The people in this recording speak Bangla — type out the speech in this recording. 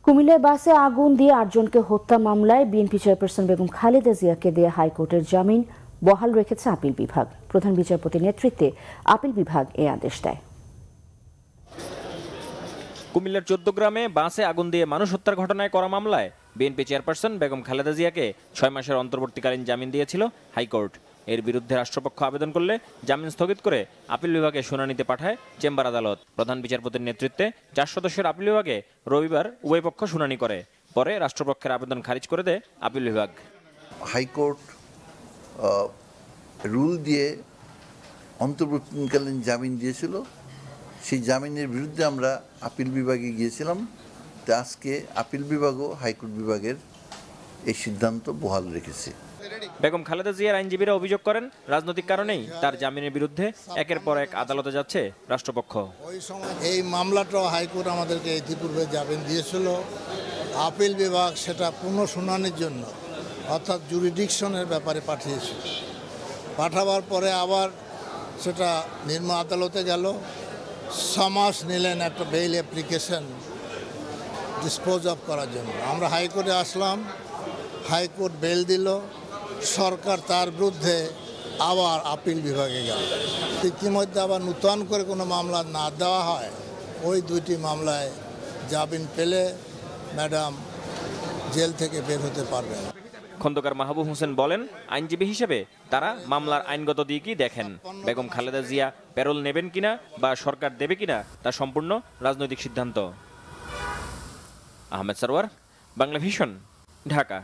কুমিল্লায় বাসে আগুন দিয়ে ৮ জনকে হত্যা মামলায় বিএনপি চেয়ারপারসন বেগম খালেদা জিয়াকে দেয়া হাইকোর্টের জামিন বহাল রেখেছে আপিল বিভাগ। প্রধান বিচারপতির নেতৃত্বে আপিল বিভাগ এই আদেশ দেয়। কুমিল্লার ১৪ গ্রামে বাসে আগুন দিয়ে মানুষ হত্যার ঘটনায় করা মামলায় বিএনপি চেয়ারপারসন বেগম খালেদা জিয়াকে ৬ মাসের অন্তর্বর্তীকালীন জামিন দিয়েছিল হাইকোর্ট। এর বিরুদ্ধে রাষ্ট্রপক্ষ আবেদন করলে জামিন স্থগিত করে আপিল বিভাগে শুনানিতে পাঠায় চেম্বার আদালত। প্রধান বিচারপতির নেতৃত্বে ৪ সদস্যের আপিল বিভাগে রবিবার উভয় পক্ষ শুনানি করে। পরে রাষ্ট্রপক্ষের আবেদন খারিজ করে দেয় আপিল বিভাগ। হাইকোর্ট রুল দিয়ে অন্তর্বর্তীকালীন জামিন দিয়েছিল, সেই জামিনের বিরুদ্ধে আমরা আপিল বিভাগে গিয়েছিলাম। তো আজকে আপিল বিভাগও হাইকোর্ট বিভাগের এই সিদ্ধান্ত বহাল রেখেছে। বেগম খালেদা জিয়ার আইনজীবীরা অভিযোগ করেন, রাজনৈতিক কারণেই তার জামিনের বিরুদ্ধে একের পর এক আদালতে যাচ্ছে রাষ্ট্রপক্ষ। এই মামলাটাও হাইকোর্ট আমাদেরকে ইতিপূর্বে জামিন দিয়েছিল। আপিল বিভাগ সেটা পুনঃশুনানির জন্য অর্থাৎ জুরিডিকশনের ব্যাপারে পাঠিয়েছিল। পাঠাবার পরে আবার সেটা নিম্ন আদালতে গেল। ৬ মাস নিলেন একটা বেইল অ্যাপ্লিকেশন ডিসপোজ অফ করার জন্য। আমরা হাইকোর্টে আসলাম, হাইকোর্ট বেল দিল, সরকার তার বিরুদ্ধে আবার আপিল বিভাগে গেল। ইতিমধ্যে আবার নূতন করে কোনো মামলা না দেওয়া হয়, ওই দুইটি মামলায় জামিন পেলে ম্যাডাম জেল থেকে বের হতে পারবেন। খন্দকার মাহবুব হোসেন বলেন, আইনজীবী হিসেবে তারা মামলার আইনগত দিকই দেখেন। বেগম খালেদা জিয়া প্যারোল নেবেন কিনা বা সরকার দেবে কিনা তা সম্পূর্ণ রাজনৈতিক সিদ্ধান্ত। আহমেদ সরওয়ার, বাংলা ভিশন, ঢাকা।